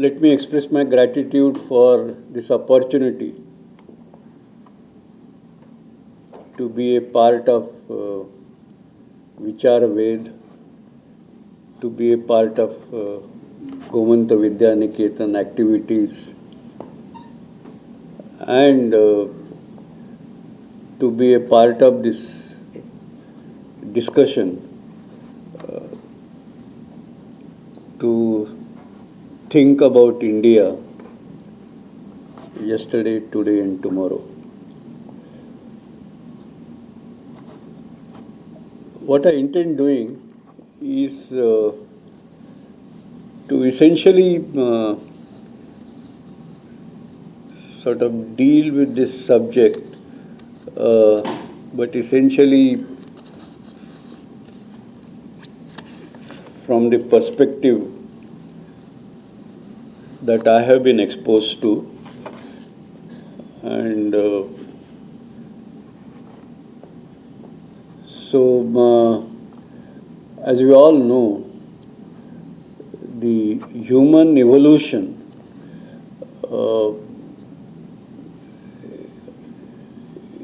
Let me express my gratitude for this opportunity to be a part of Vichar Vedh, to be a part of Gomant Vidya Niketan activities, and to be a part of this discussion to think about India yesterday, today, and tomorrow. What I intend doing is to essentially sort of deal with this subject, but essentially from the perspective that I have been exposed to, and as we all know, the human evolution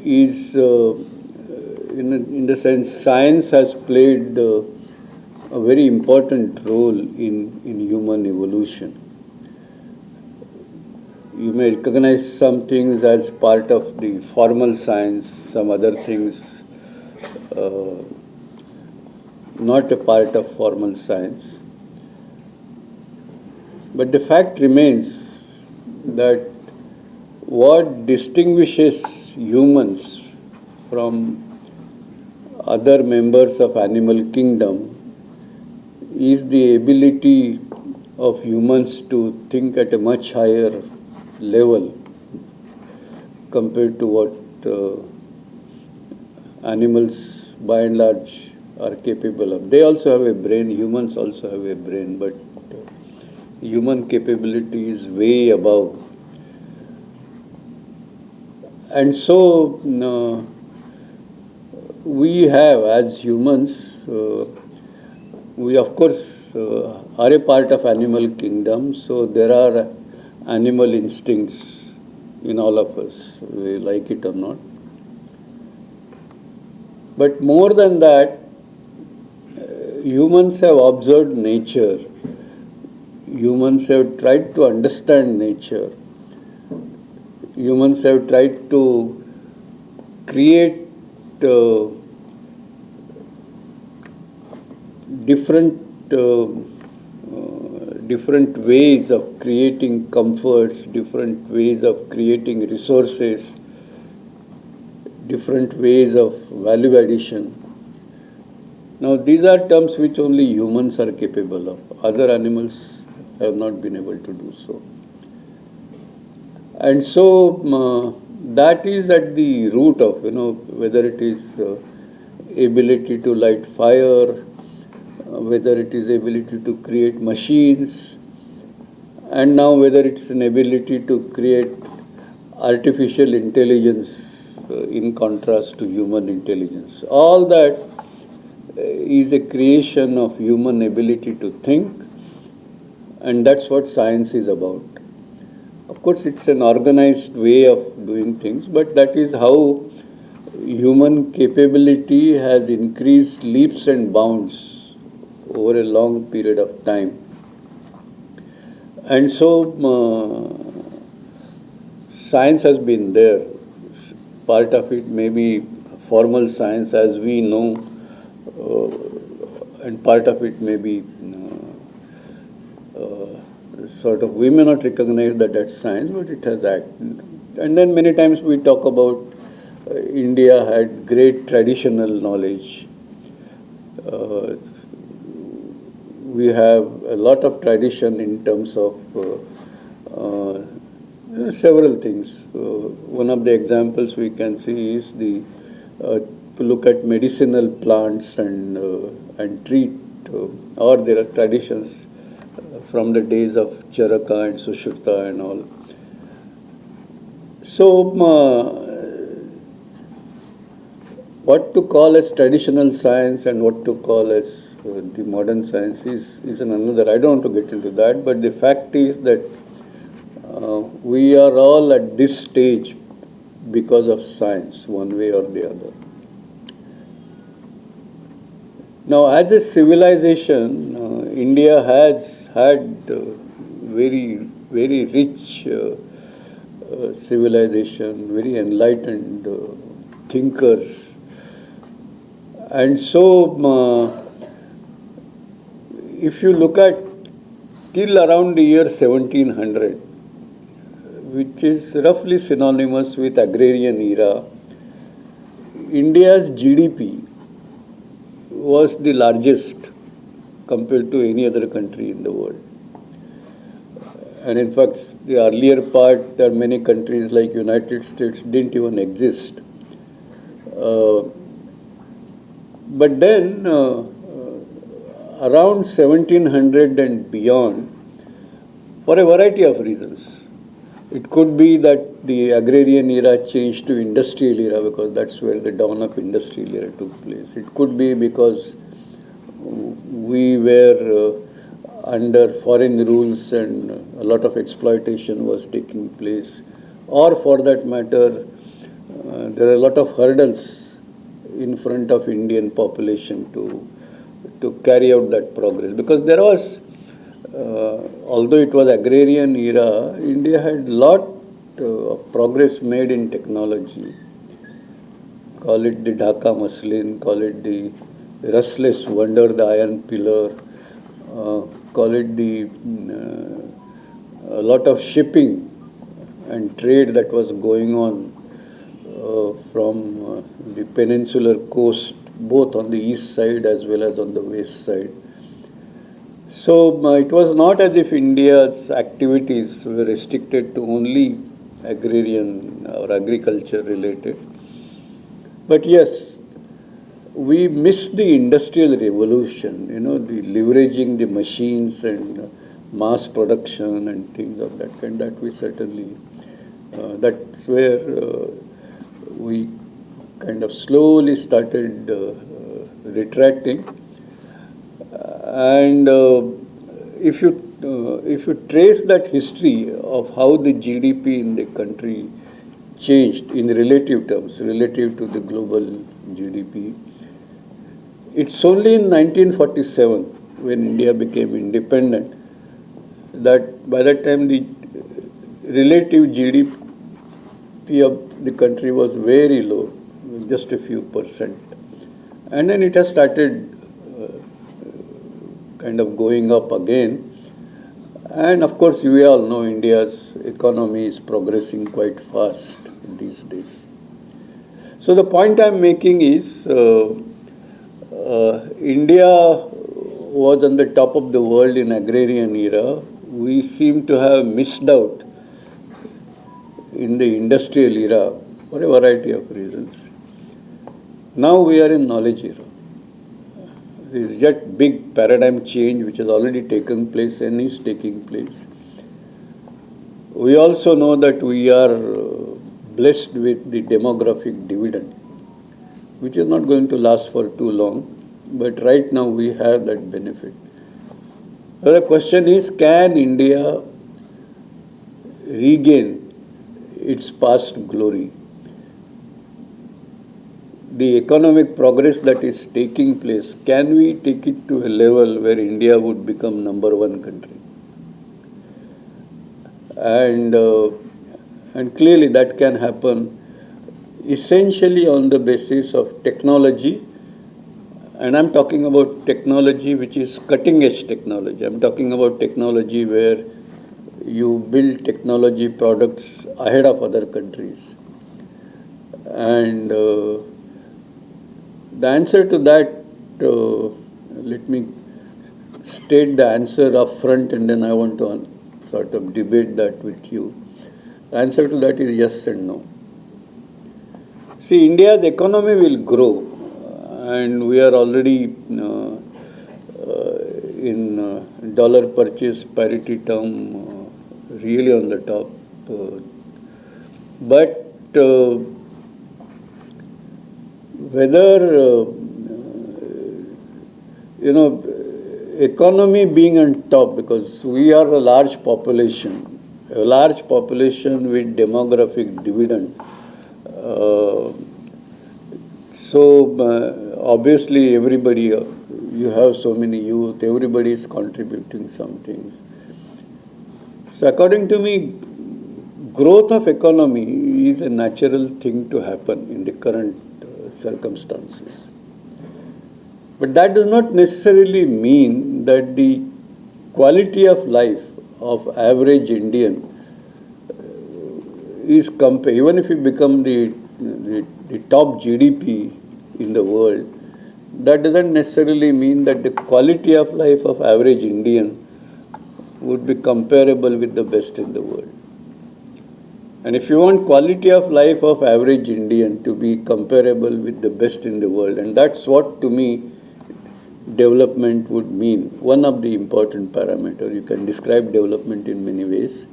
is, in the sense, science has played a very important role in human evolution. You may recognize some things as part of the formal science, some other things not a part of formal science. But the fact remains that what distinguishes humans from other members of animal kingdom is the ability of humans to think at a much higher level compared to what animals by and large are capable of. They also have a brain, humans also have a brain, but human capability is way above. And so we have, as humans, we of course are a part of animal kingdom, so there are animal instincts in all of us, we like it or not. But more than that, humans have observed nature. Humans have tried to understand nature. Humans have tried to create different ways of creating comforts, different ways of creating resources, different ways of value addition. Now, these are terms which only humans are capable of. Other animals have not been able to do so. And so, that is at the root of, whether it is ability to light fire, whether it is ability to create machines, and now whether it's an ability to create artificial intelligence in contrast to human intelligence. All that is a creation of human ability to think, and that's what science is about. Of course, it's an organized way of doing things, but that is how human capability has increased leaps and bounds over a long period of time. And so, science has been there. Part of it may be formal science as we know, and part of it may be sort of, we may not recognize that that's science, but it has acted. And then many times we talk about India had great traditional knowledge. We have a lot of tradition in terms of several things. One of the examples we can see is to look at medicinal plants and treat, or there are traditions from the days of Charaka and Sushruta and all. So, what to call as traditional science and what to call as the modern science is another. I don't want to get into that, but the fact fact is that we are all at this stage because of science, one way or the other. Now, as a civilization, India has had very, very rich civilization, very enlightened thinkers. And so, if you look at till around the year 1700, which is roughly synonymous with agrarian era, India's GDP was the largest compared to any other country in the world. And in fact, the earlier part, there are many countries like United States didn't even exist. But then, around 1700 and beyond, for a variety of reasons, it could be that the agrarian era changed to industrial era because that's where the dawn of industrial era took place. It could be because we were under foreign rules and a lot of exploitation was taking place. Or for that matter, there are a lot of hurdles in front of Indian population to carry out that progress. Because there was, although it was agrarian era, India had lot of progress made in technology. Call it the Dhaka muslin, call it the restless wonder, the iron pillar, call it the a lot of shipping and trade that was going on from the peninsular coast, both on the east side as well as on the west side. So it was not as if India's activities were restricted to only agrarian or agriculture related. But yes, we missed the industrial revolution, the leveraging the machines and mass production and things of that kind. That we certainly, that's where we kind of slowly started retracting. And if you trace that history of how the GDP in the country changed in relative terms, relative to the global GDP, it's only in 1947 when India became independent that by that time the relative GDP of the country was very low, just a few percent. And then it has started kind of going up again. And of course, we all know India's economy is progressing quite fast these days. So the point I'm making is India was on the top of the world in agrarian era. We seem to have missed out in the industrial era for a variety of reasons. Now we are in knowledge era. There is yet big paradigm change which has already taken place and is taking place. We also know that we are blessed with the demographic dividend, which is not going to last for too long, but right now we have that benefit. So the question is, can India regain its past glory? The economic progress that is taking place, can we take it to a level where India would become number one country? And clearly that can happen essentially on the basis of technology. And I'm talking about technology which is cutting edge technology. I'm talking about technology where you build technology products ahead of other countries. And the answer to that, let me state the answer up front and then I want to sort of debate that with you. The answer to that is yes and no. See, India's economy will grow and we are already in dollar purchase parity term really on the top. But whether, economy being on top, because we are a large population with demographic dividend. Obviously everybody, you have so many youth, everybody is contributing some things. So according to me, growth of economy is a natural thing to happen in the current circumstances. But that does not necessarily mean that the quality of life of average Indian is compared. Even if you become the top GDP in the world, that doesn't necessarily mean that the quality of life of average Indian would be comparable with the best in the world. And if you want quality of life of average Indian to be comparable with the best in the world, and that's what to me development would mean, one of the important parameters. You can describe development in many ways.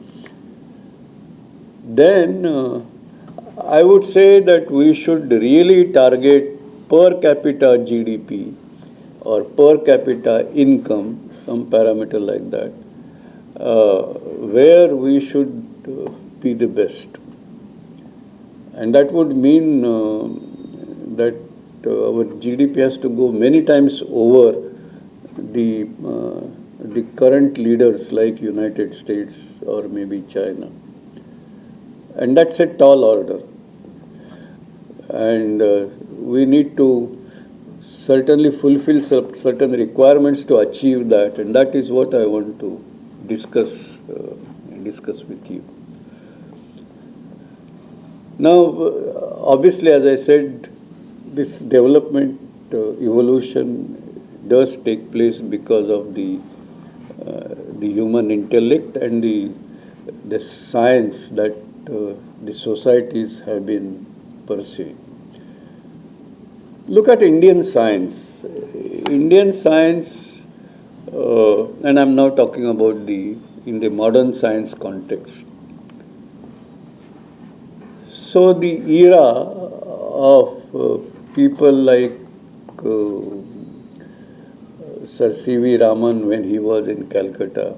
Then I would say that we should really target per capita GDP or per capita income, some parameter like that, where we should be the best. And that would mean that our GDP has to go many times over the current leaders like United States or maybe China. And that's a tall order. And we need to certainly fulfill certain requirements to achieve that. And that is what I want to discuss with you. Now, obviously, as I said, this development, evolution does take place because of the human intellect and the science that the societies have been pursuing. Look at Indian science. Indian science, and I'm now talking about in the modern science context. So the era of people like Sir C.V. Raman when he was in Calcutta,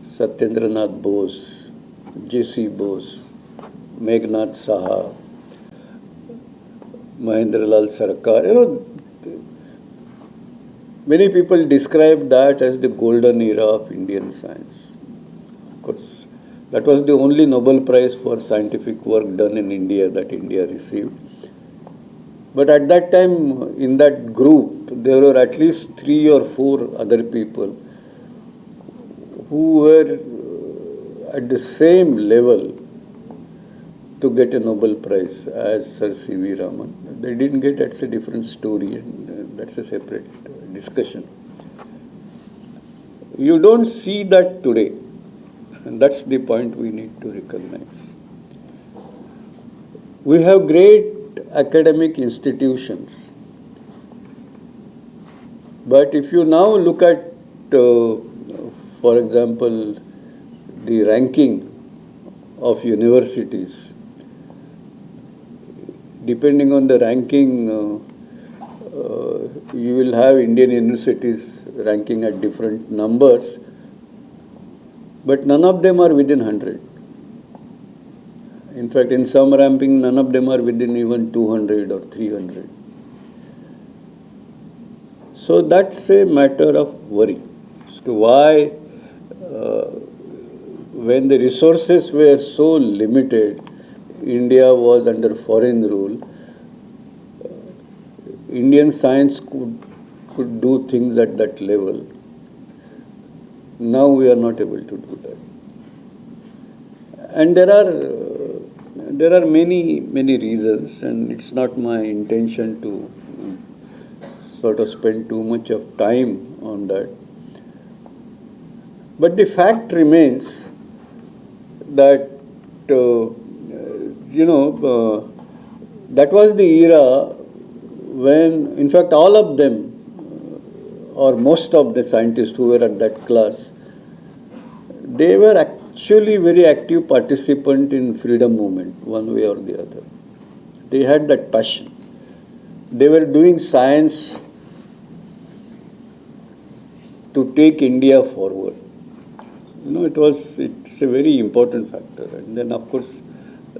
Satyendranath Bose, J.C. Bose, Meghnad Saha, Mahendralal Sarkar, many people describe that as the golden era of Indian science. Of course, that was the only Nobel Prize for scientific work done in India that India received. But at that time, in that group, there were at least 3 or 4 other people who were at the same level to get a Nobel Prize as Sir C.V. Raman. They didn't get, that's a different story, and that's a separate discussion. You don't see that today, and that's the point we need to recognize. We have great academic institutions, but if you now look at, for example, the ranking of universities, depending on the ranking, you will have Indian universities ranking at different numbers, but none of them are within 100. In fact, in some ranking, none of them are within even 200 or 300. So that's a matter of worry as to why, when the resources were so limited, India was under foreign rule, Indian science could do things at that level. Now we are not able to do that. And there are many reasons, and it's not my intention to sort of spend too much of time on that. But the fact remains that, that was the era when, in fact, all of them, or most of the scientists who were at that class, they were actually very active participant in freedom movement, one way or the other. They had that passion. They were doing science to take India forward. It's a very important factor. And then, of course,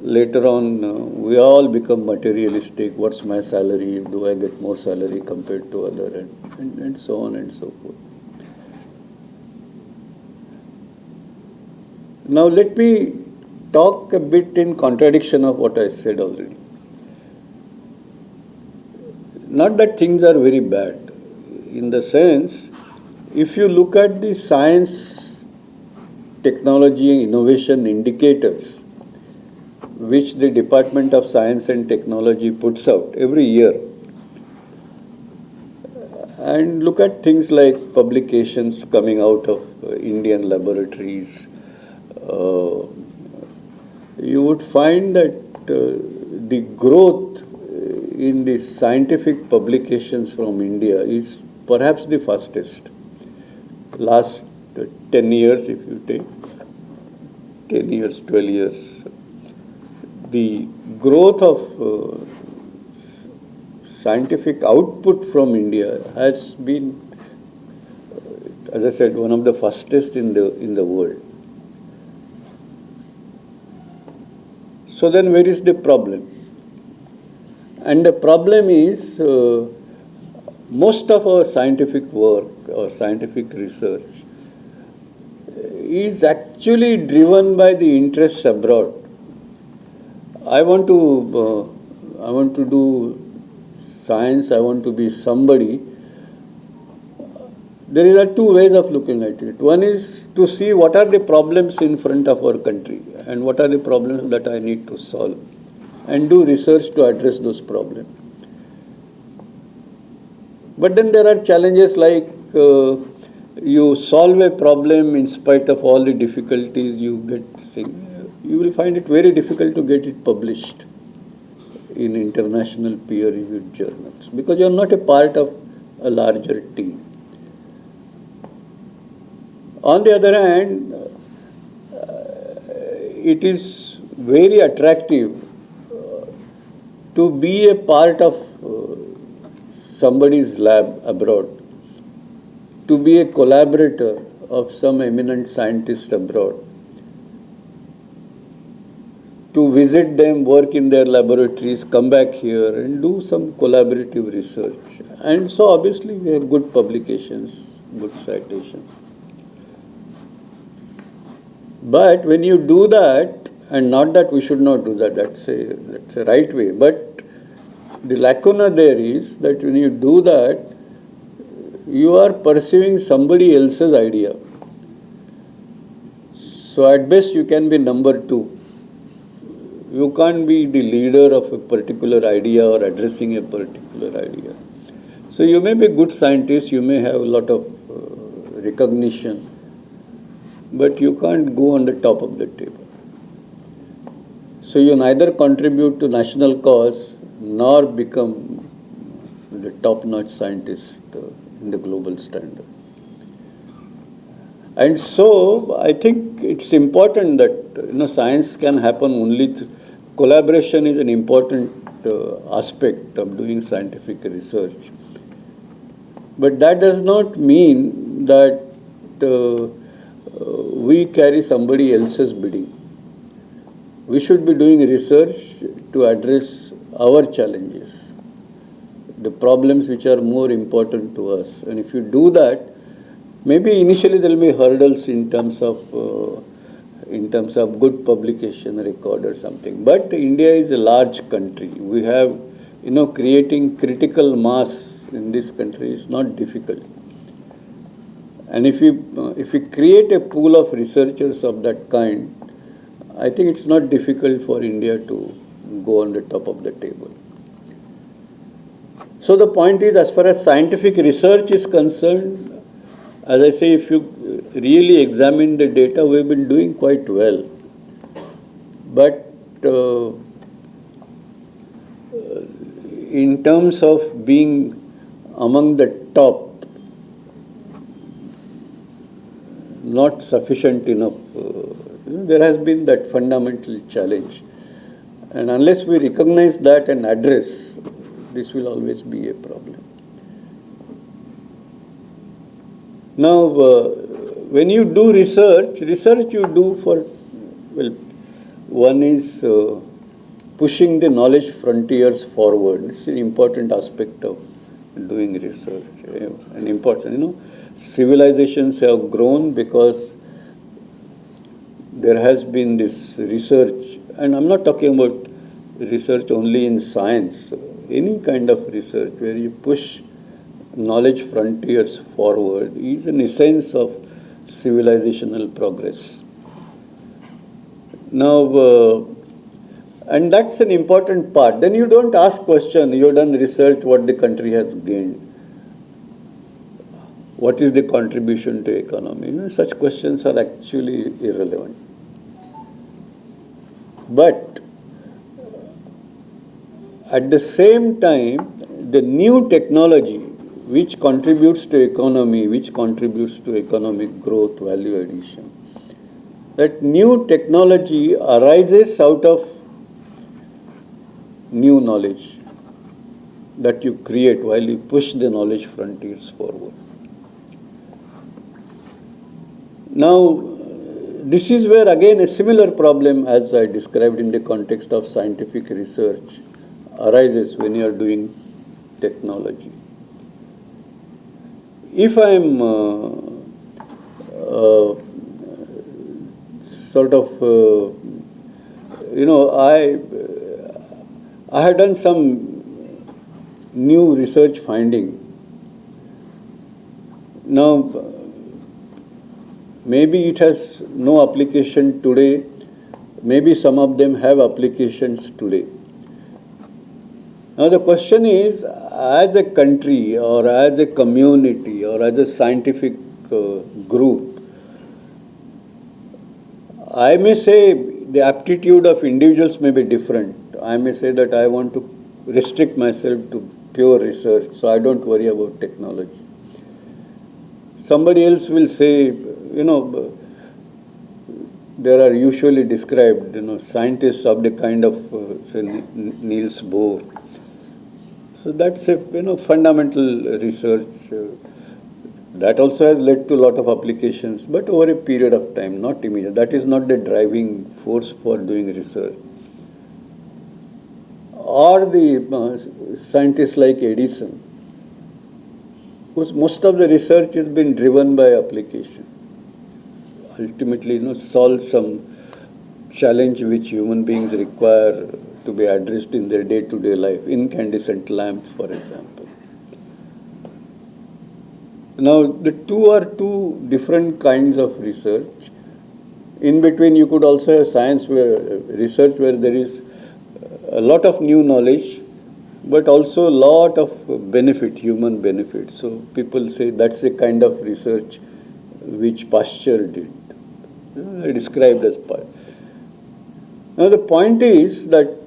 later on, we all become materialistic. What's my salary? Do I get more salary compared to other? And so on and so forth. Now, let me talk a bit in contradiction of what I said already. Not that things are very bad. In the sense, if you look at the science, technology, innovation indicators, which the Department of Science and Technology puts out every year, and look at things like publications coming out of Indian laboratories, you would find that the growth in the scientific publications from India is perhaps the fastest. Last 10 years, if you take 10 years, 12 years, the growth of scientific output from India has been, as I said, one of the fastest in the world. So then where is the problem? And the problem is most of our scientific work or scientific research is actually driven by the interests abroad. I want to do science, I want to be somebody. There are two ways of looking at it. One is to see what are the problems in front of our country and what are the problems that I need to solve, and do research to address those problems. But then there are challenges like you solve a problem in spite of all the difficulties you get. You will find it very difficult to get it published in international peer-reviewed journals because you are not a part of a larger team. On the other hand, it is very attractive to be a part of somebody's lab abroad, to be a collaborator of some eminent scientist abroad, to visit them, work in their laboratories, come back here and do some collaborative research. And so obviously we have good publications, good citations. But when you do that, and not that we should not do that, that's a right way, but the lacuna there is that when you do that, you are pursuing somebody else's idea. So at best you can be number two. You can't be the leader of a particular idea or addressing a particular idea. So you may be a good scientist, you may have a lot of recognition, but you can't go on the top of the table. So you neither contribute to national cause nor become the top-notch scientist in the global standard. And so I think it's important that science can happen only through collaboration is an important aspect of doing scientific research. But that does not mean that we carry somebody else's bidding. We should be doing research to address our challenges, the problems which are more important to us. And if you do that, maybe initially there will be hurdles in terms of good publication record or something. But India is a large country. We have, creating critical mass in this country is not difficult. And if we create a pool of researchers of that kind, I think it's not difficult for India to go on the top of the table. So the point is, as far as scientific research is concerned, as I say, if you really examine the data, we've been doing quite well. But in terms of being among the top, not sufficient enough. There has been that fundamental challenge. And unless we recognize that and address, this will always be a problem. Now, when you do research you do for, well, one is pushing the knowledge frontiers forward. It's an important aspect of doing research. An important, civilizations have grown because there has been this research, and I'm not talking about research only in science, any kind of research where you push knowledge frontiers forward is an essence of civilizational progress. Now, and that's an important part. Then you don't ask question, you've done research, what the country has gained. What is the contribution to economy? Such questions are actually irrelevant. But at the same time, the new technology which contributes to economy, which contributes to economic growth, value addition, that new technology arises out of new knowledge that you create while you push the knowledge frontiers forward. Now, this is where again a similar problem, as I described in the context of scientific research, arises when you are doing technology. If I am I have done some new research finding. Now, maybe it has no application today, maybe some of them have applications today. Now the question is, as a country or as a community or as a scientific group, I may say the aptitude of individuals may be different. I may say that I want to restrict myself to pure research, so I don't worry about technology. Somebody else will say, there are usually described, scientists of the kind of, say, Niels Bohr. So that's a, fundamental research. That also has led to a lot of applications, but over a period of time, not immediate. That is not the driving force for doing research. Or the scientists like Edison, whose most of the research has been driven by application. Ultimately, solve some challenge which human beings require to be addressed in their day-to-day life. Incandescent lamps, for example. Now, the two are two different kinds of research. In between, you could also have science research where there is a lot of new knowledge, but also a lot of benefit, human benefit. So people say that's the kind of research which Pasteur did, described as part. Now the point is that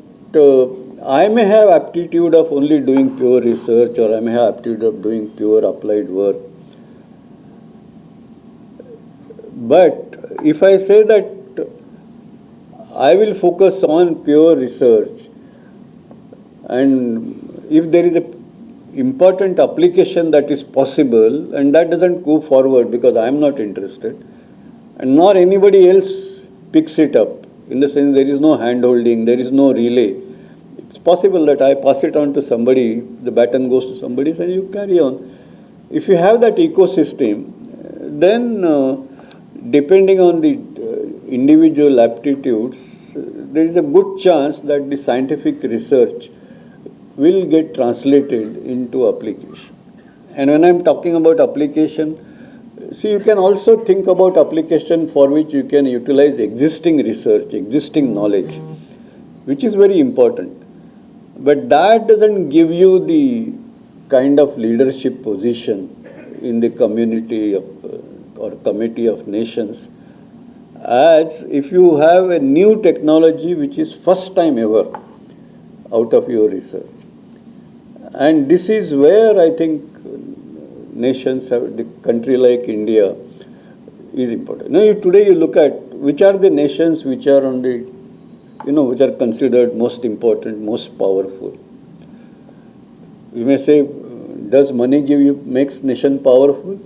I may have aptitude of only doing pure research, or I may have aptitude of doing pure applied work. But if I say that I will focus on pure research, and if there is an important application that is possible, and that doesn't go forward because I am not interested, and nor anybody else picks it up, in the sense there is no hand-holding, there is no relay. It's possible that I pass it on to somebody, the baton goes to somebody, and you carry on. If you have that ecosystem, then depending on the individual aptitudes, there is a good chance that the scientific research will get translated into application. And when I'm talking about application, see, you can also think about application for which you can utilize existing research, existing knowledge, which is very important. But that doesn't give you the kind of leadership position in the community of, or committee of nations, as if you have a new technology which is first time ever out of your research. And this is where I think nations have, the country like India is important. Now, today you look at which are the nations which are on the, which are considered most important, most powerful. You may say, does money makes nation powerful?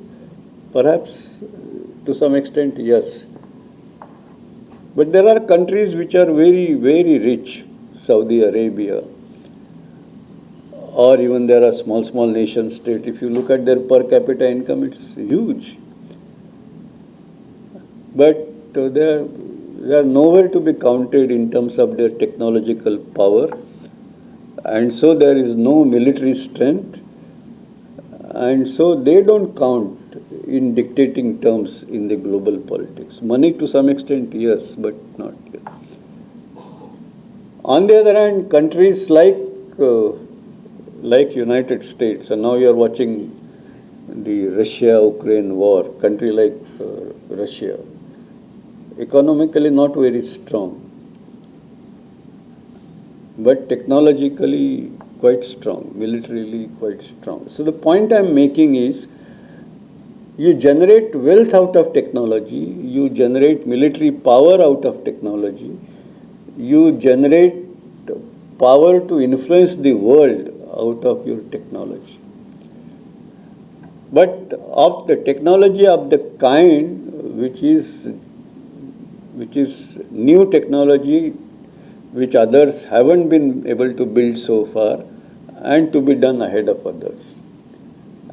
Perhaps to some extent, yes. But there are countries which are very, very rich, Saudi Arabia, or even there are small, small nation states. If you look at their per capita income, it's huge. But they are nowhere to be counted in terms of their technological power. And so there is no military strength. And so they don't count in dictating terms in the global politics. Money to some extent, yes, but not yet. On the other hand, countries like United States, and now you are watching the Russia-Ukraine war, country like Russia, economically not very strong, but technologically quite strong, militarily quite strong. So the point I'm making is, you generate wealth out of technology, you generate military power out of technology, you generate power to influence the world out of your technology. But of the technology of the kind which is new technology, which others haven't been able to build so far, and to be done ahead of others.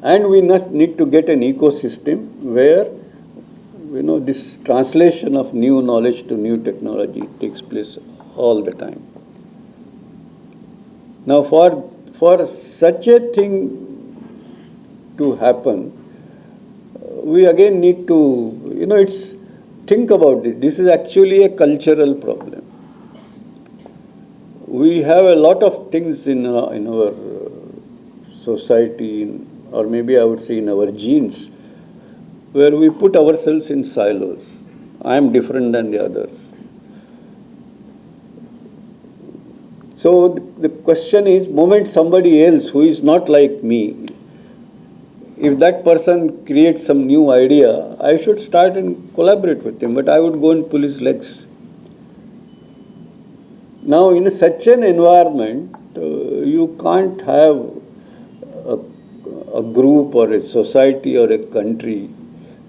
And we must need to get an ecosystem where, this translation of new knowledge to new technology takes place all the time. Now, for such a thing to happen, we again need to, think about it. This is actually a cultural problem. We have a lot of things in our society, or maybe I would say in our genes, where we put ourselves in silos. I am different than the others. So the question is, moment somebody else who is not like me, if that person creates some new idea, I should start and collaborate with him, but I would go and pull his legs. Now, in such an environment, you can't have a group or a society or a country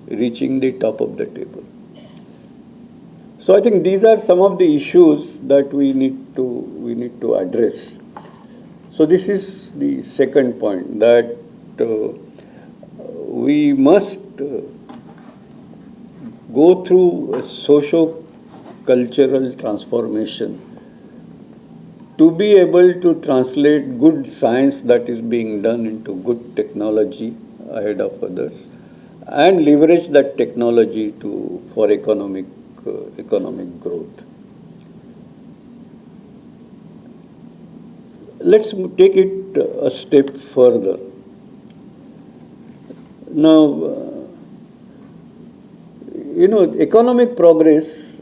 reaching the top of the table. So I think these are some of the issues that we need to address. So this is the second point, that we must go through a socio-cultural transformation to be able to translate good science that is being done into good technology ahead of others, and leverage that technology for economic growth. Let's take it a step further. Now, economic progress,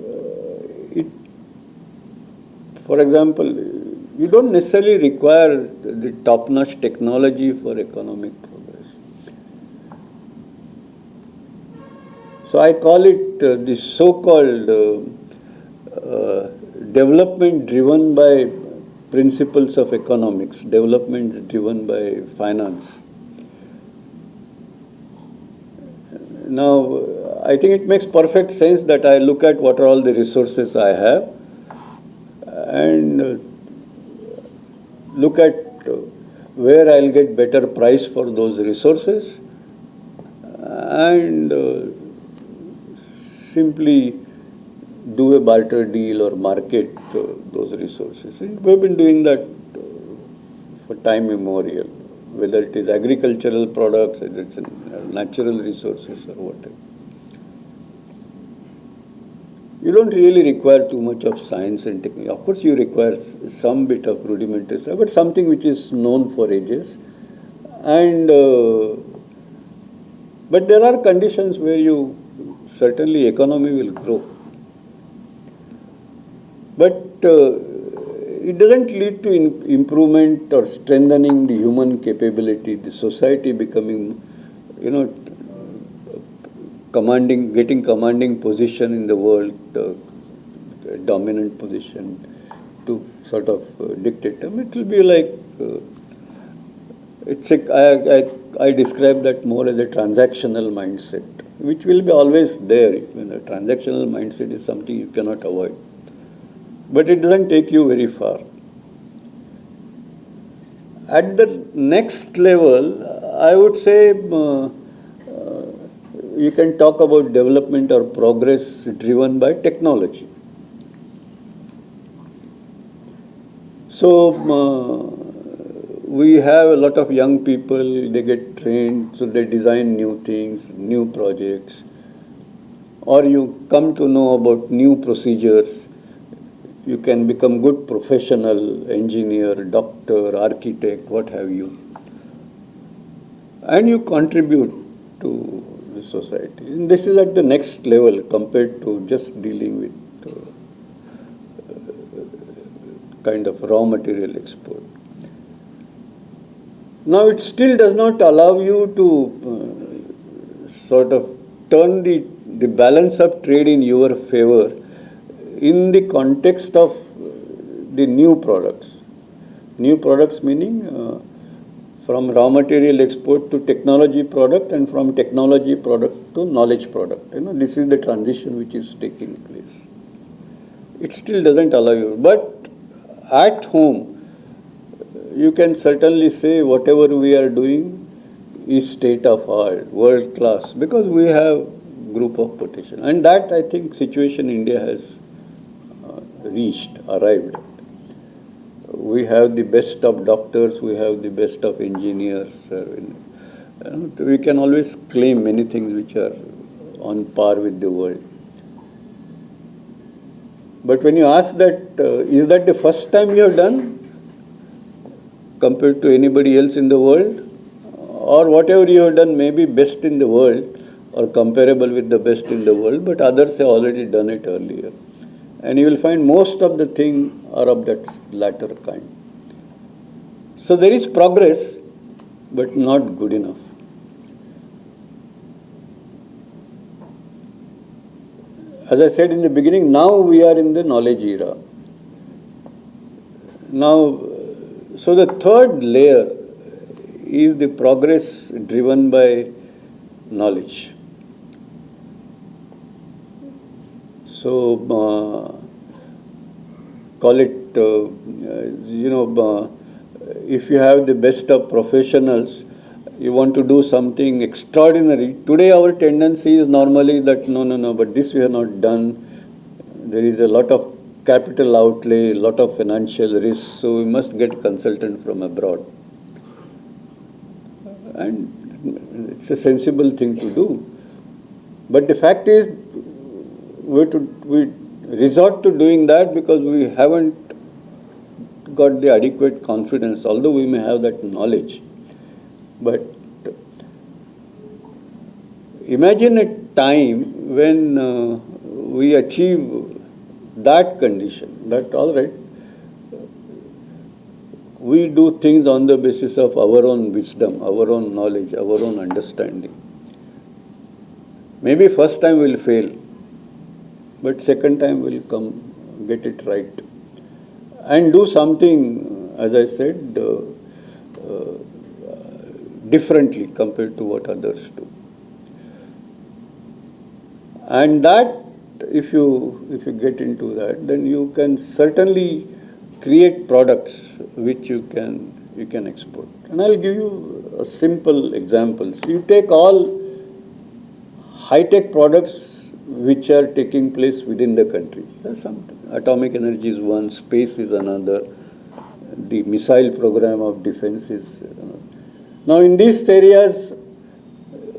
for example, you don't necessarily require the top-notch technology for economic progress. So I call it the so-called development driven by principles of economics, development driven by finance. Now, I think it makes perfect sense that I look at what are all the resources I have and look at where I'll get better price for those resources, and simply do a barter deal or market those resources. And we've been doing that for time immemorial, whether it is agricultural products, whether it's natural resources or whatever. You don't really require too much of science and technique. Of course, you require some bit of rudimentary science, but something which is known for ages. And but there are conditions where certainly economy will grow. But it doesn't lead to improvement or strengthening the human capability, the society becoming, getting commanding position in the world, dominant position to sort of dictate them. It will be like I describe that more as a transactional mindset, which will be always there. A transactional mindset is something you cannot avoid. But it doesn't take you very far. At the next level, I would say you can talk about development or progress driven by technology. So, we have a lot of young people, they get trained, so they design new things, new projects, or you come to know about new procedures. You can become good professional, engineer, doctor, architect, what have you. And you contribute to the society. And this is at the next level compared to just dealing with kind of raw material export. Now, it still does not allow you to sort of turn the balance of trade in your favor in the context of the new products. New products meaning from raw material export to technology product, and from technology product to knowledge product. This is the transition which is taking place. It still doesn't allow you. But at home, you can certainly say whatever we are doing is state of art, world class, because we have group of potential. And that, I think, situation India has arrived. We have the best of doctors, we have the best of engineers. We can always claim many things which are on par with the world. But when you ask that, is that the first time you have done compared to anybody else in the world? Or whatever you have done may be best in the world or comparable with the best in the world, but others have already done it earlier. And you will find most of the things are of that latter kind. So there is progress, but not good enough. As I said in the beginning, now we are in the knowledge era. Now, so the third layer is the progress driven by knowledge. So, call it, if you have the best of professionals, you want to do something extraordinary. Today our tendency is normally that no, but this we have not done. There is a lot of capital outlay, a lot of financial risk, so we must get a consultant from abroad. And it's a sensible thing to do. But the fact is, we resort to doing that because we haven't got the adequate confidence, although we may have that knowledge. But imagine a time when we achieve that condition, that all right, we do things on the basis of our own wisdom, our own knowledge, our own understanding. Maybe first time we'll fail, but second time we'll come, get it right. And do something, as I said, differently compared to what others do. And that, if you get into that, then you can certainly create products which you can export. And I'll give you a simple example. So you take all high-tech products which are taking place within the country. There's something. Atomic energy is one, space is another, the missile program of defense is another. Now in these areas,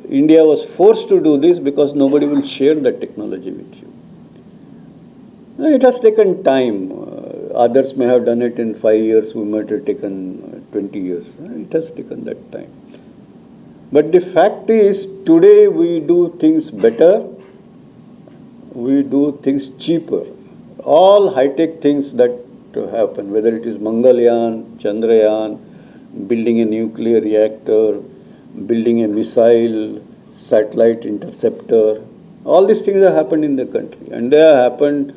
India was forced to do this because nobody will share that technology with you. Now, it has taken time. Others may have done it in 5 years, we might have taken 20 years. It has taken that time. But the fact is, today we do things better, we do things cheaper. All high-tech things that happen, whether it is Mangalyaan, Chandrayaan, building a nuclear reactor, building a missile, satellite interceptor, all these things have happened in the country, and they have happened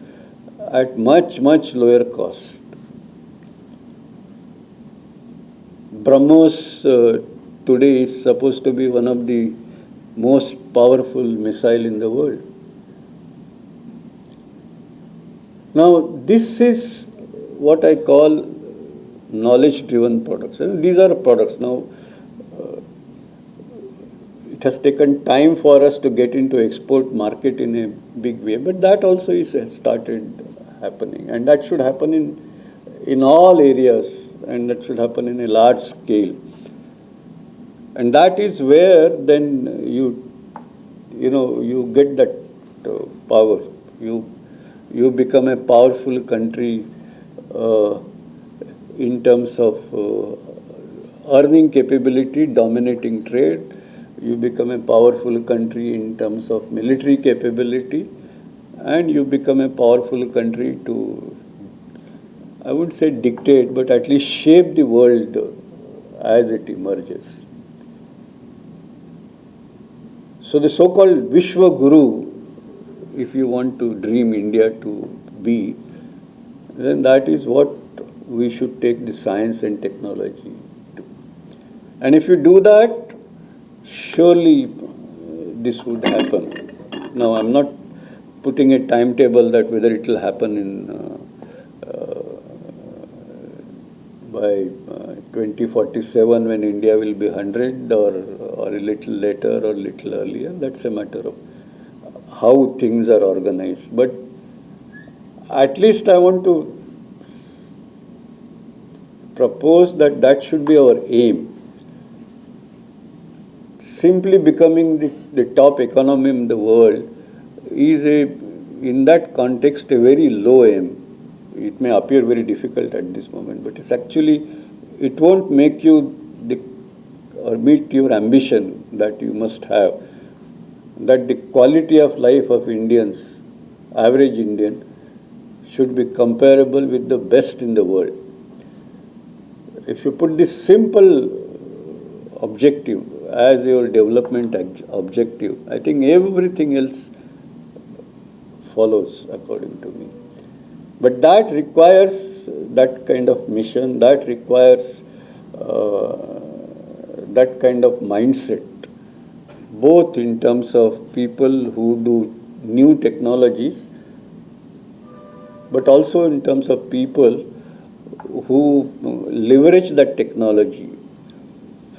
at much, much lower cost. BrahMos today is supposed to be one of the most powerful missile in the world. Now, this is what I call knowledge-driven products. And these are products. Now, it has taken time for us to get into export market in a big way, but that also is started happening, and that should happen in all areas, and that should happen in a large scale. And that is where then you get that power. You become a powerful country in terms of earning capability, dominating trade. You become a powerful country in terms of military capability, and you become a powerful country to, I wouldn't say dictate, but at least shape the world as it emerges. So the so-called Vishwa Guru, if you want to dream India to be, then that is what we should take the science and technology to. And if you do that, surely this would happen. Now, I'm not putting a timetable that whether it will happen by 2047 when India will be 100 or a little later or a little earlier. That's a matter of how things are organized. But at least I want to propose that that should be our aim. Simply becoming the top economy in the world is in that context, a very low aim. It may appear very difficult at this moment, but it's actually, it won't make you or meet your ambition that you must have. That the quality of life of Indians, average Indian, should be comparable with the best in the world. If you put this simple objective as your development objective, I think everything else follows according to me. But that requires that kind of mission, that requires that kind of mindset, both in terms of people who do new technologies, but also in terms of people who leverage that technology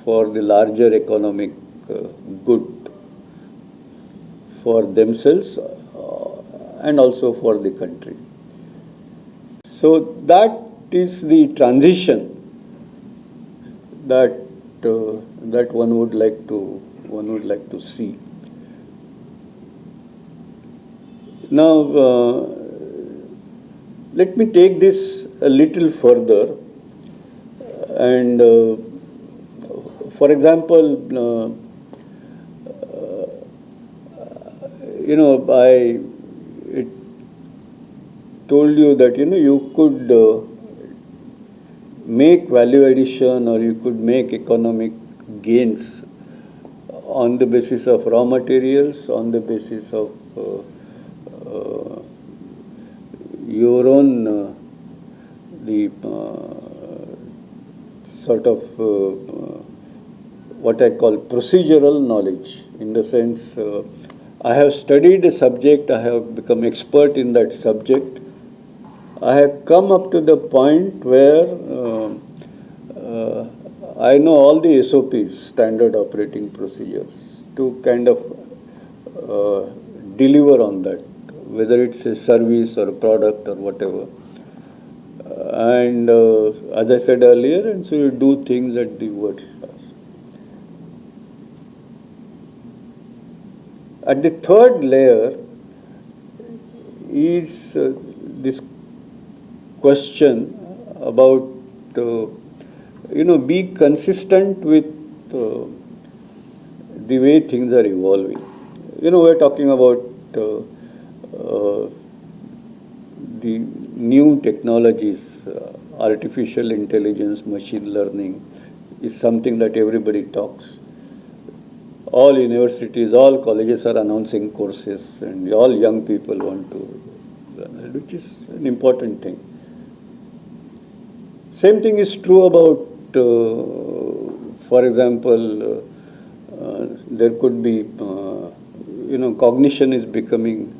for the larger economic good for themselves and also for the country. So that is the transition that one would like to see. Now, let me take this a little further, and for example, I told you that you could make value addition or you could make economic gains on the basis of raw materials, on the basis of your own the sort of what I call procedural knowledge, in the sense I have studied a subject, I have become expert in that subject. I have come up to the point where I know all the SOPs, standard operating procedures, to kind of deliver on that, whether it's a service or a product or whatever. And as I said earlier, and so you do things at the world class. At the third layer is this question about, be consistent with the way things are evolving. We're talking about the new technologies, artificial intelligence, machine learning is something that everybody talks. All universities, all colleges are announcing courses, and all young people want to learn, which is an important thing. Same thing is true about for example, there could be, cognition is becoming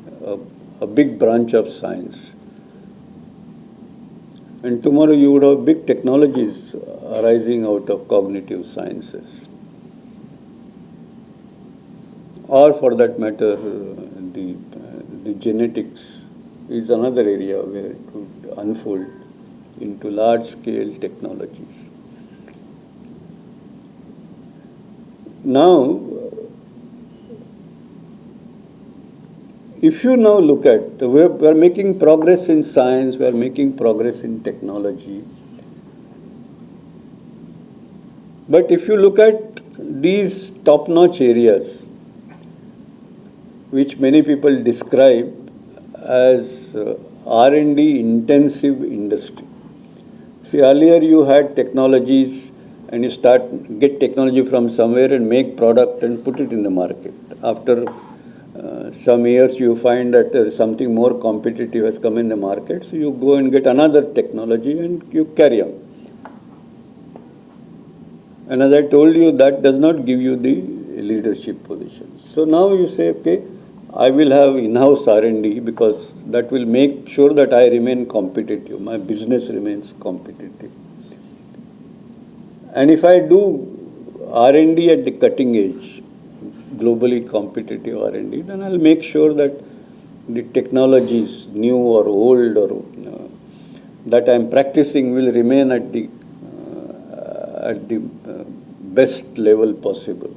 a big branch of science. And tomorrow you would have big technologies arising out of cognitive sciences. Or for that matter, the genetics is another area where it would unfold into large-scale technologies. Now, if you now look at, we are making progress in science, we are making progress in technology. But if you look at these top-notch areas, which many people describe as R&D intensive industry. See, earlier you had technologies and you get technology from somewhere and make product and put it in the market. After some years you find that something more competitive has come in the market, so you go and get another technology and you carry on. And as I told you, that does not give you the leadership position. So now you say, okay, I will have in-house R&D because that will make sure that I remain competitive, my business remains competitive. And if I do R&D at the cutting edge, globally competitive R&D, then I'll make sure that the technologies, new or old or that I'm practicing will remain at the best level possible,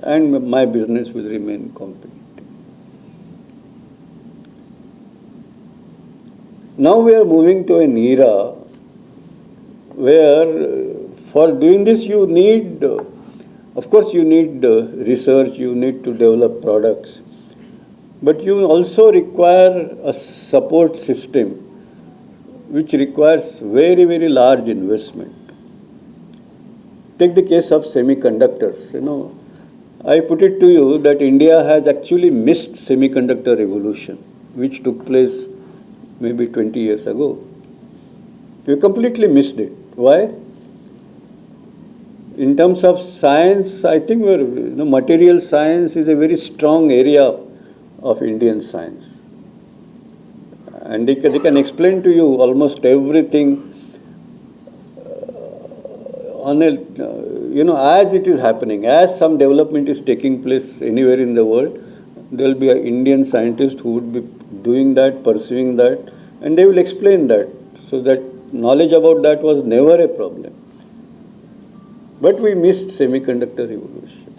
and my business will remain competitive. Now we are moving to an era where for doing this you need, of course you need research, you need to develop products, but you also require a support system which requires very, very large investment. Take the case of semiconductors. I put it to you that India has actually missed semiconductor revolution, which took place maybe 20 years ago. We completely missed it. Why? In terms of science, I think material science is a very strong area of Indian science. And they can explain to you almost everything on as it is happening, as some development is taking place anywhere in the world, there will be an Indian scientist who would be doing that, pursuing that, and they will explain that. So that knowledge about that was never a problem. But we missed semiconductor revolution.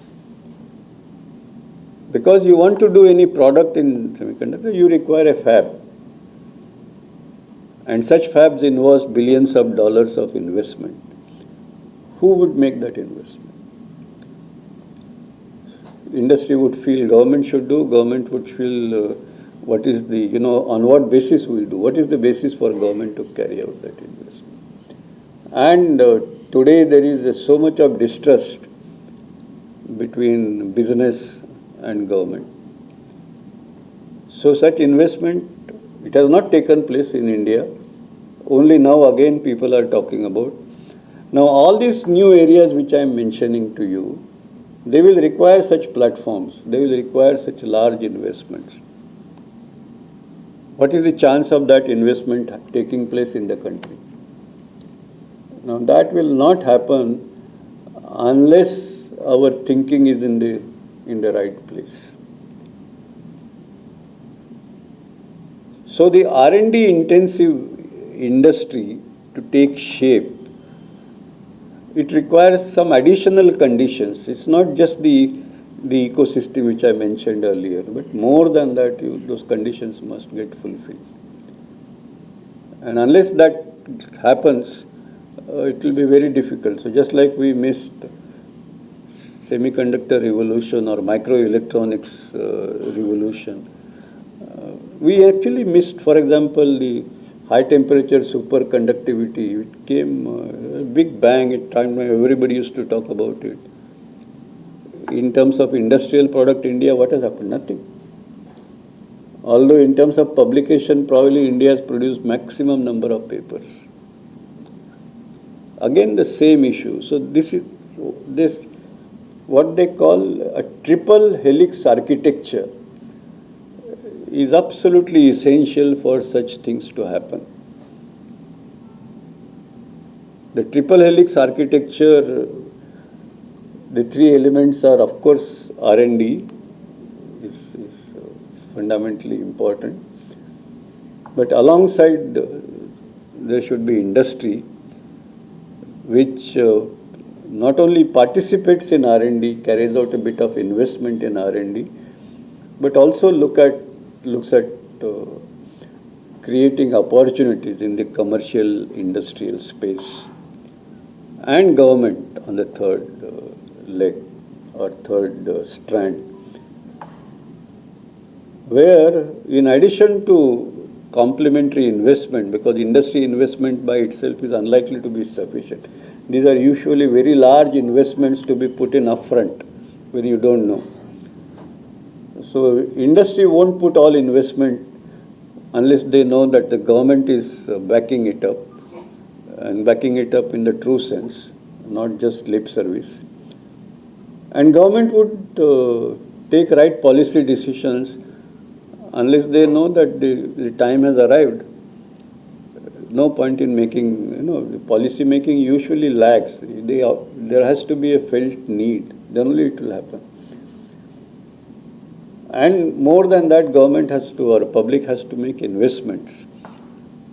Because you want to do any product in semiconductor, you require a fab. And such fabs involve billions of dollars of investment. Who would make that investment? Industry would feel government should do, government would feel what is the, on what basis we will do, what is the basis for government to carry out that investment. And today there is so much of distrust between business and government. So such investment, it has not taken place in India. Only now again people are talking about. Now all these new areas which I am mentioning to you, they will require such platforms, they will require such large investments. What is the chance of that investment taking place in the country? Now that will not happen unless our thinking is in the right place. So the R&D intensive industry to take shape, it requires some additional conditions. It's not just the ecosystem which I mentioned earlier, but more than that, those conditions must get fulfilled. And unless that happens, it will be very difficult. So just like we missed semiconductor revolution or microelectronics revolution, we actually missed, for example, the high temperature superconductivity. It came a big bang at time when everybody used to talk about it. In terms of industrial product, India, what has happened? Nothing. Although in terms of publication, probably India has produced maximum number of papers. Again the same issue. So this what they call a triple helix architecture is absolutely essential for such things to happen. The triple helix architecture, the three elements are, of course, R&D is fundamentally important. But alongside, there should be industry, which not only participates in R&D, carries out a bit of investment in R&D, but also looks at creating opportunities in the commercial industrial space, and government on the third leg or third strand, where in addition to complementary investment, because industry investment by itself is unlikely to be sufficient. These are usually very large investments to be put in upfront when you don't know. So industry won't put all investment unless they know that the government is backing it up, and backing it up in the true sense, not just lip service. And government would take right policy decisions unless they know that the time has arrived. No point in making, the policy making usually lags. There has to be a felt need, then only it will happen. And more than that, government has to, or public has to make investments.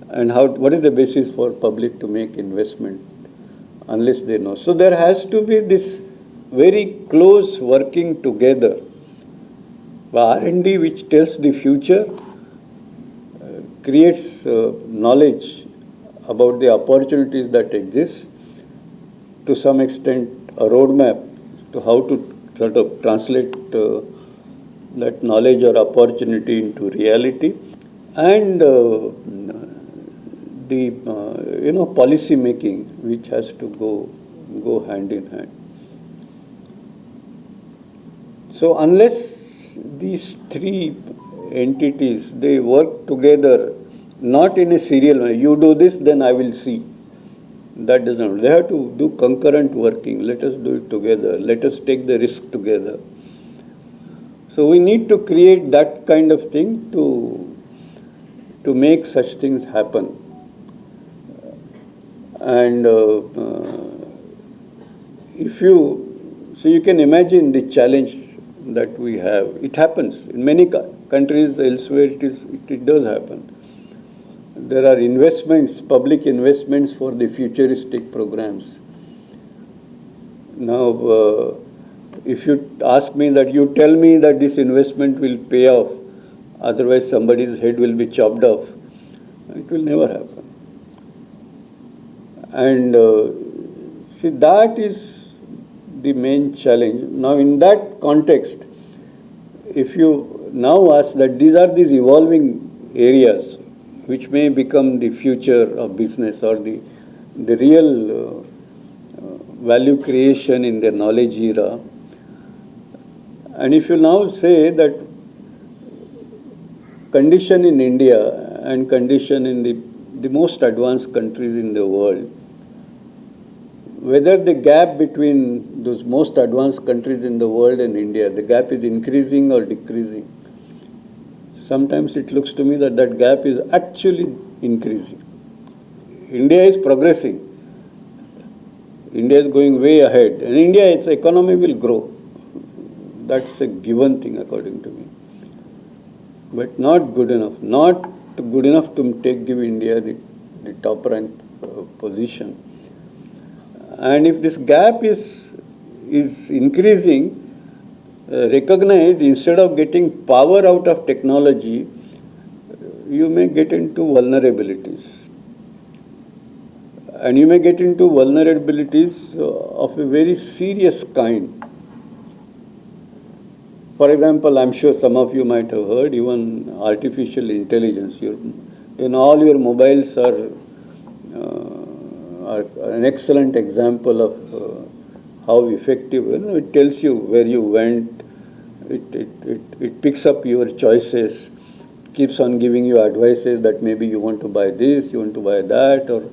And what is the basis for public to make investment unless they know? So there has to be this very close working together. R&D, which tells the future, creates knowledge about the opportunities that exist, to some extent a roadmap to how to sort of translate that knowledge or opportunity into reality, and the policy making, which has to go hand in hand. So unless these three entities, they work together, not in a serial manner. You do this, then I will see. That doesn't. They have to do concurrent working. Let us do it together. Let us take the risk together. So we need to create that kind of thing to make such things happen. And so you can imagine the challenge that we have. It happens in many countries elsewhere. It does happen. There are investments, public investments for the futuristic programs. Now, if you ask me that, you tell me that this investment will pay off, otherwise somebody's head will be chopped off, it will never happen. And see, that is the main challenge. Now, in that context, if you now ask that these are these evolving areas which may become the future of business, or the real value creation in the knowledge era, and if you now say that condition in India and condition in the most advanced countries in the world, whether the gap between those most advanced countries in the world and India, the gap is increasing or decreasing. Sometimes it looks to me that that gap is actually increasing. India is progressing. India is going way ahead. And India, its economy will grow. That's a given thing according to me. But not good enough. Not good enough to give India the top ranked position. And if this gap is increasing, recognize, instead of getting power out of technology, you may get into vulnerabilities. And you may get into vulnerabilities of a very serious kind. For example, I'm sure some of you might have heard, even artificial intelligence. All your mobiles are an excellent example of how effective. It tells you where you went. It picks up your choices, keeps on giving you advices that maybe you want to buy this, you want to buy that, or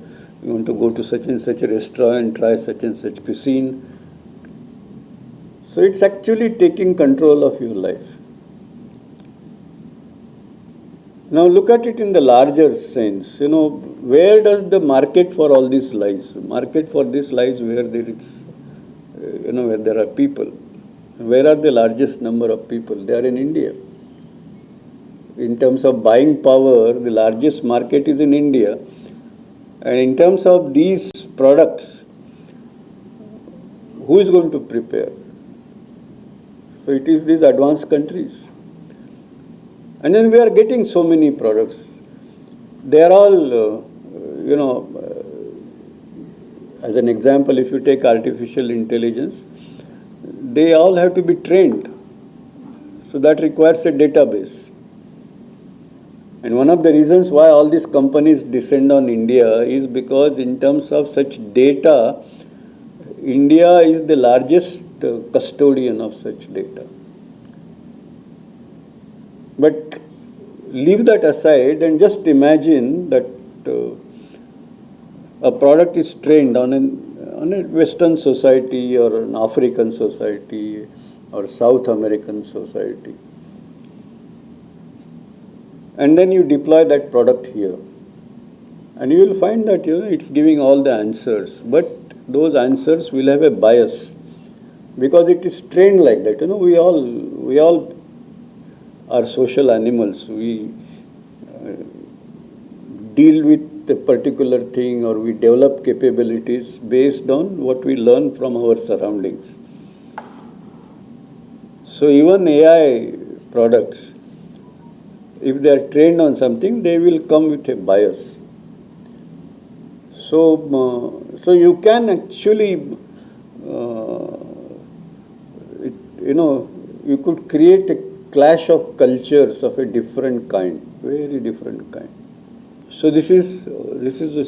You want to go to such and such a restaurant, try such and such cuisine. So it's actually taking control of your life. Now look at it in the larger sense. Where does the market for all this lies? Market for this lies where there is, where there are people. Where are the largest number of people? They are in India. In terms of buying power, the largest market is in India. And in terms of these products, who is going to prepare? So it is these advanced countries. And then we are getting so many products. They are all, as an example, if you take artificial intelligence, they all have to be trained. So that requires a database. And one of the reasons why all these companies descend on India is because in terms of such data, India is the largest custodian of such data. But leave that aside and just imagine that a product is trained on a Western society or an African society or South American society. And then you deploy that product here. And you will find that it's giving all the answers. But those answers will have a bias because it is trained like that. We all are social animals. We deal with a particular thing or we develop capabilities based on what we learn from our surroundings. So even AI products, if they are trained on something, they will come with a bias. So you can actually, you could create a clash of cultures of a different kind, very different kind. So this is the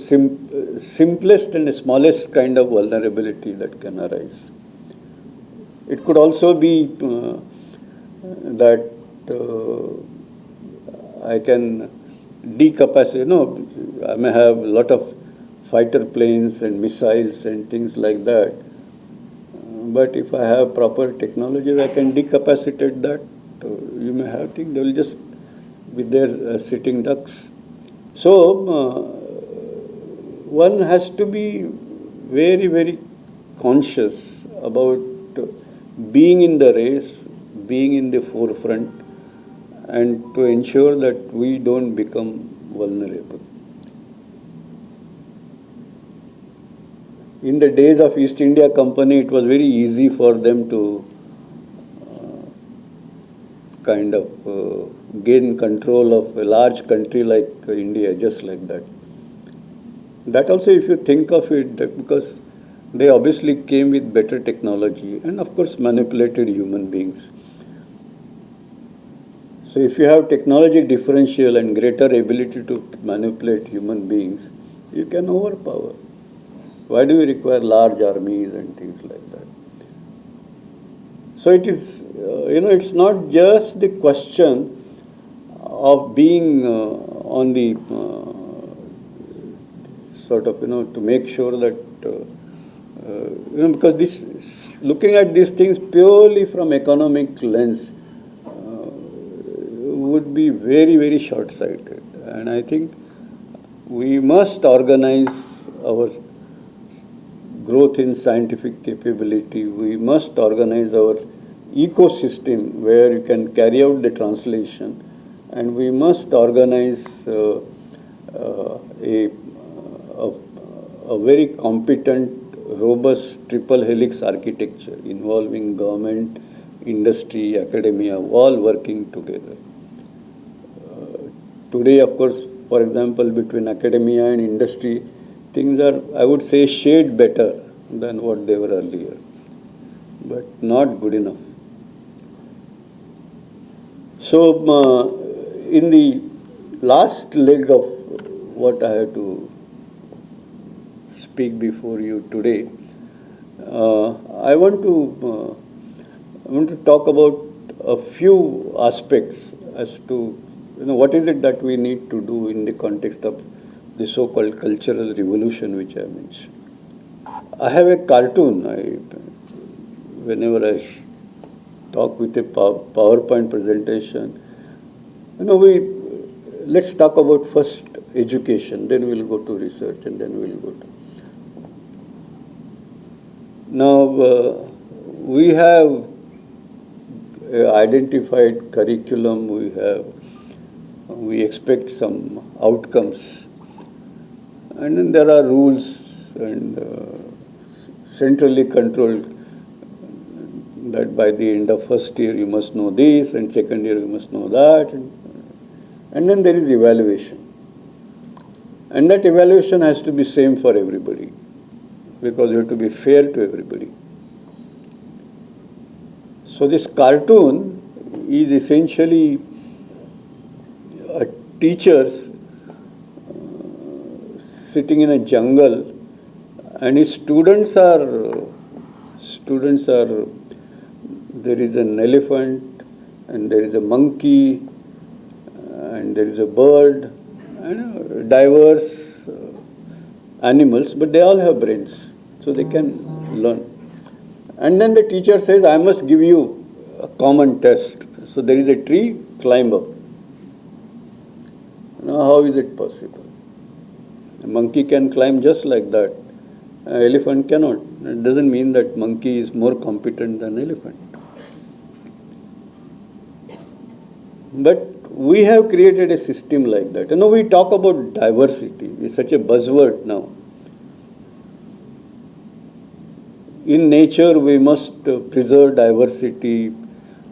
simplest and the smallest kind of vulnerability that can arise. It could also be that I can decapacitate, I may have a lot of fighter planes and missiles and things like that. But if I have proper technology, I can decapacitate that. You may have things, they will just be there sitting ducks. So one has to be very, very conscious about being in the race, being in the forefront, and to ensure that we don't become vulnerable. In the days of East India Company, it was very easy for them to gain control of a large country like India, just like that. That also, if you think of it, because they obviously came with better technology and of course manipulated human beings. So if you have technology differential and greater ability to manipulate human beings, you can overpower. Why do you require large armies and things like that? So it is, it's not just the question of being on the to make sure that, because looking at these things purely from economic lens would be very, very short-sighted. And I think we must organize our growth in scientific capability. We must organize our ecosystem where you can carry out the translation, and we must organize a very competent, robust triple helix architecture involving government, industry, academia, all working together. Today, of course, for example, between academia and industry, things are, I would say, shade better than what they were earlier, but not good enough. So, in the last leg of what I have to speak before you today, I want to talk about a few aspects as to what is it that we need to do in the context of the so-called cultural revolution which I mentioned. I have a cartoon. Whenever I talk with a PowerPoint presentation, let's talk about first education, then we'll go to research, and then we'll go to. Now, we have identified curriculum, we expect some outcomes, and then there are rules and centrally controlled that by the end of first year you must know this, and second year you must know that, and then there is evaluation. And that evaluation has to be same for everybody, because you have to be fair to everybody. So this cartoon is essentially a teacher's sitting in a jungle, and his students are, there is an elephant, and there is a monkey, and there is a bird, and diverse animals, but they all have brains, so they can learn. And then the teacher says, I must give you a common test. So there is a tree, climb up. Now, how is it possible? A monkey can climb just like that. An elephant cannot. It doesn't mean that monkey is more competent than elephant. But we have created a system like that. We talk about diversity. It's such a buzzword now. In nature, we must preserve diversity.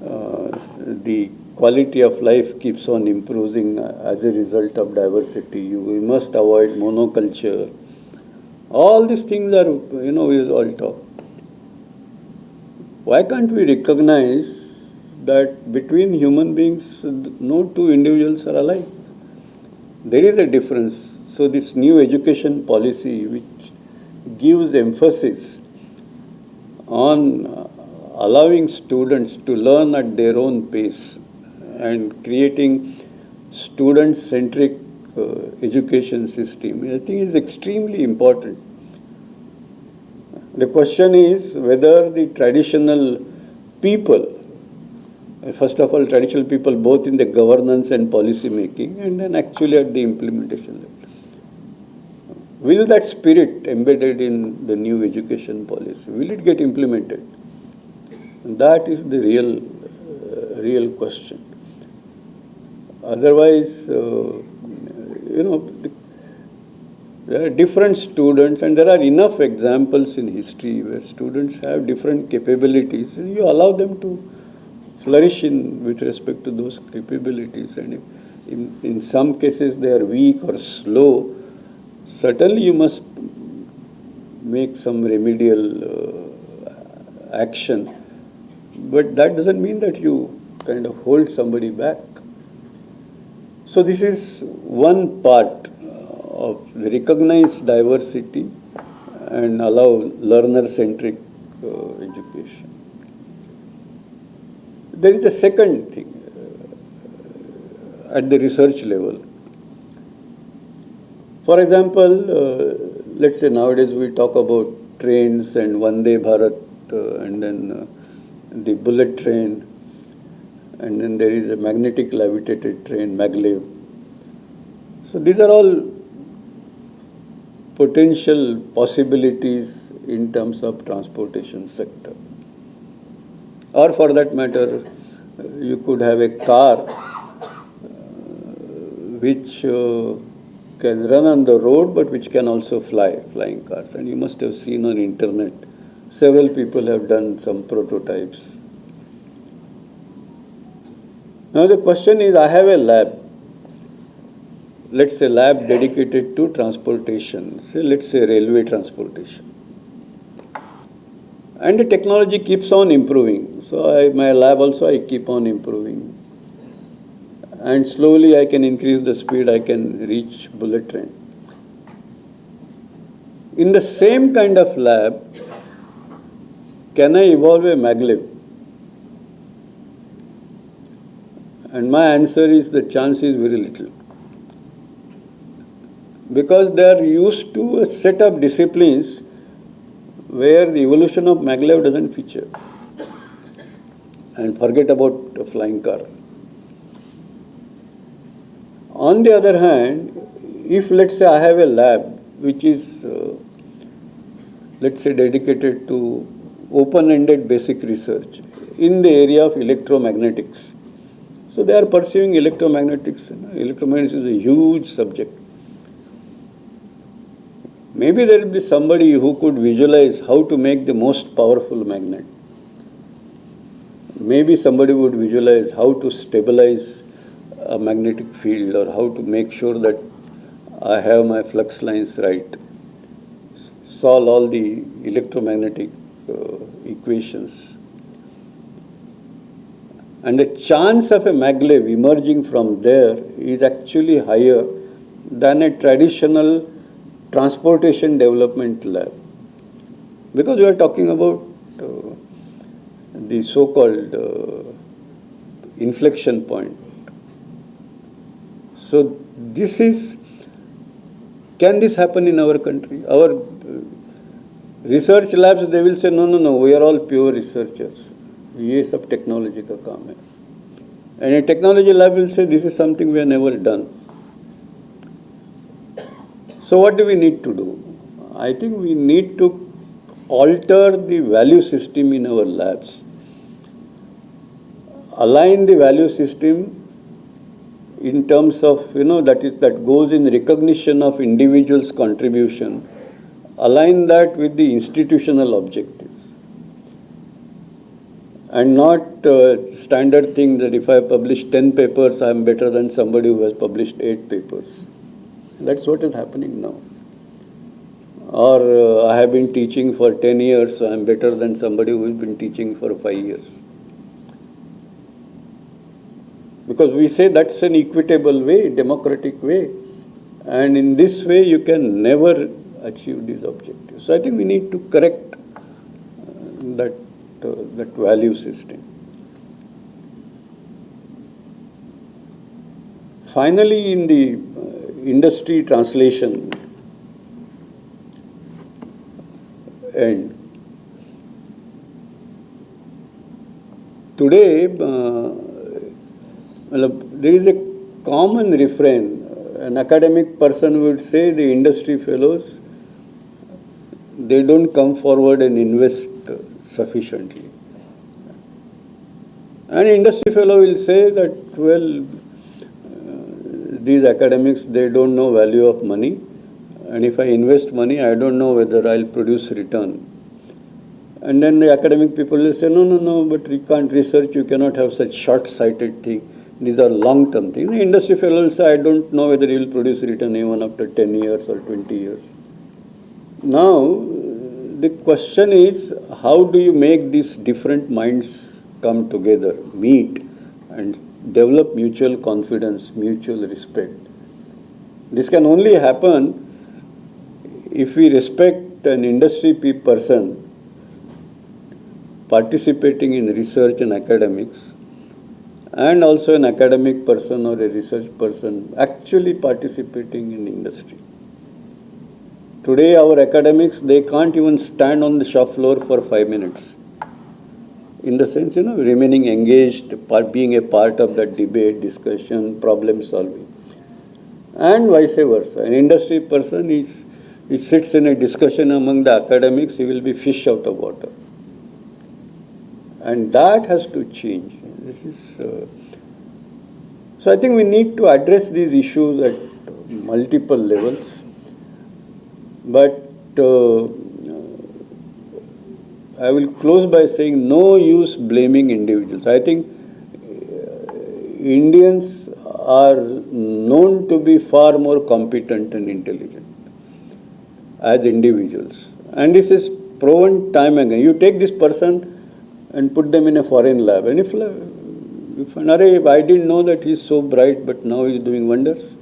The quality of life keeps on improving as a result of diversity. We must avoid monoculture. All these things are, we all talk. Why can't we recognize that between human beings, no two individuals are alike? There is a difference. So this new education policy, which gives emphasis on allowing students to learn at their own pace and creating student-centric education system, I think is extremely important. The question is whether the traditional people, first of all, traditional people both in the governance and policy making, and then actually at the implementation level, will that spirit embedded in the new education policy, will it get implemented? That is the real question. Otherwise, there are different students, and there are enough examples in history where students have different capabilities, and you allow them to flourish with respect to those capabilities. And if in some cases they are weak or slow, certainly you must make some remedial action, but that doesn't mean that you kind of hold somebody back. So this is one part of the recognized diversity and allow learner-centric education. There is a second thing at the research level. For example, let's say nowadays we talk about trains and Vande Bharat and then the bullet train, and then there is a magnetic levitated train, maglev. So these are all potential possibilities in terms of transportation sector. Or for that matter, you could have a car which can run on the road, but which can also fly, flying cars. And you must have seen on internet, several people have done some prototypes. Now the question is, I have a lab, let's say lab dedicated to transportation, say let's say railway transportation. And the technology keeps on improving. So my lab also, I keep on improving. And slowly I can increase the speed, I can reach bullet train. In the same kind of lab, can I evolve a maglev? And my answer is the chance is very little. because they are used to a set of disciplines where the evolution of maglev doesn't feature. And forget about a flying car. On the other hand, if let's say I have a lab which is let's say dedicated to open-ended basic research in the area of electromagnetics. So they are pursuing electromagnetics. Electromagnetics is a huge subject. Maybe there will be somebody who could visualize how to make the most powerful magnet. Maybe somebody would visualize how to stabilize a magnetic field or how to make sure that I have my flux lines right. Solve all the electromagnetic equations. And the chance of a maglev emerging from there is actually higher than a traditional transportation development lab. Because we are talking about the so-called inflection point. So this is, can this happen in our country? Our research labs, they will say, no, we are all pure researchers. ये सब technology का काम है. And a technology lab will say, this is something we have never done. So what do we need to do? I think we need to alter the value system in our labs. Align the value system in terms of, that goes in recognition of individuals' contribution. Align that with the institutional objectives. And not standard thing that if I publish 10 papers, I am better than somebody who has published 8 papers. That's what is happening now. Or I have been teaching for 10 years, so I am better than somebody who has been teaching for 5 years. Because we say that's an equitable way, democratic way. And in this way, you can never achieve these objectives. So I think we need to correct that value system. Finally, in the industry translation end, today there is a common refrain. An academic person would say the industry fellows, they don't come forward and invest sufficiently. And an industry fellow will say that, well, these academics, they don't know value of money. And if I invest money, I don't know whether I'll produce return. And then the academic people will say, no, but you can't research, you cannot have such short-sighted thing. These are long-term things. The industry fellow will say, I don't know whether you will produce return even after 10 years or 20 years. Now, the question is, how do you make these different minds come together, meet, and develop mutual confidence, mutual respect? This can only happen if we respect an industry person participating in research and academics, and also an academic person or a research person actually participating in industry. Today, our academics, they can't even stand on the shop floor for 5 minutes. In the sense, remaining engaged, being a part of that debate, discussion, problem solving. And vice versa. An industry person he sits in a discussion among the academics, he will be fish out of water. And that has to change. This is so I think we need to address these issues at multiple levels. But I will close by saying no use blaming individuals. I think Indians are known to be far more competent and intelligent as individuals. And this is proven time and again. You take this person and put them in a foreign lab. And if I didn't know that he's so bright, but now he's doing wonders.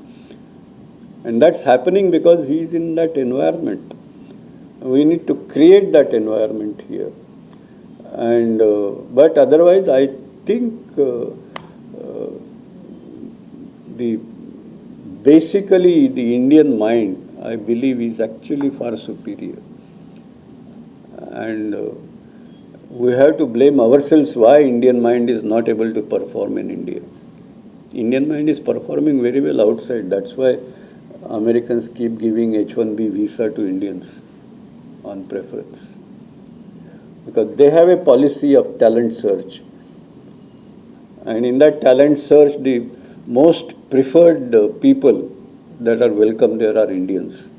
And that's happening because he's in that environment. We need to create that environment here. And but otherwise, I think the basically the Indian mind, I believe, is actually far superior. And we have to blame ourselves why Indian mind is not able to perform in India. Indian mind is performing very well outside. That's why Americans keep giving H-1B visa to Indians on preference. Because they have a policy of talent search. And in that talent search, the most preferred people that are welcome there are Indians.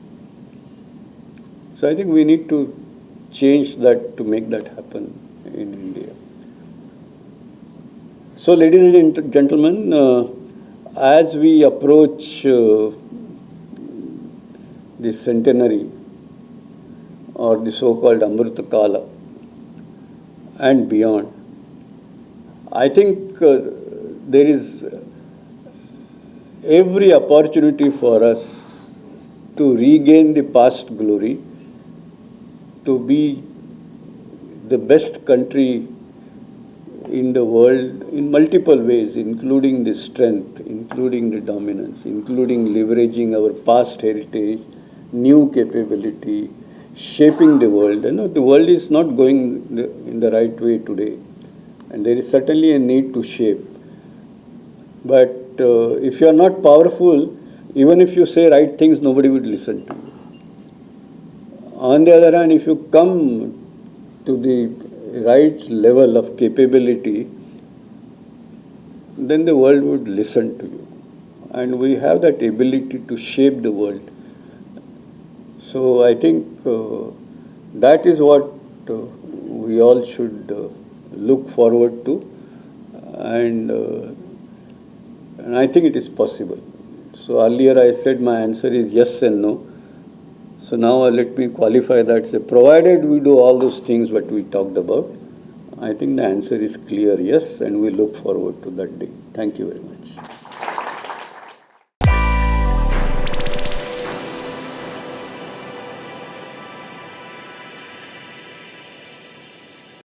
So I think we need to change that to make that happen in India. So ladies and gentlemen, as we approach the centenary or the so-called Amrita Kala and beyond, I think there is every opportunity for us to regain the past glory, to be the best country in the world in multiple ways, including the strength, including the dominance, including leveraging our past heritage, new capability, shaping the world. You know, the world is not going in the right way today, and there is certainly a need to shape. But if you are not powerful, even if you say right things, nobody would listen to you. On the other hand, if you come to the right level of capability, then the world would listen to you. And we have that ability to shape the world. So I think that is what we all should look forward to. And I think it is possible. So earlier I said my answer is yes and no. So now let me qualify that. Say, provided we do all those things what we talked about, I think the answer is clear yes, and we look forward to that day. Thank you very much.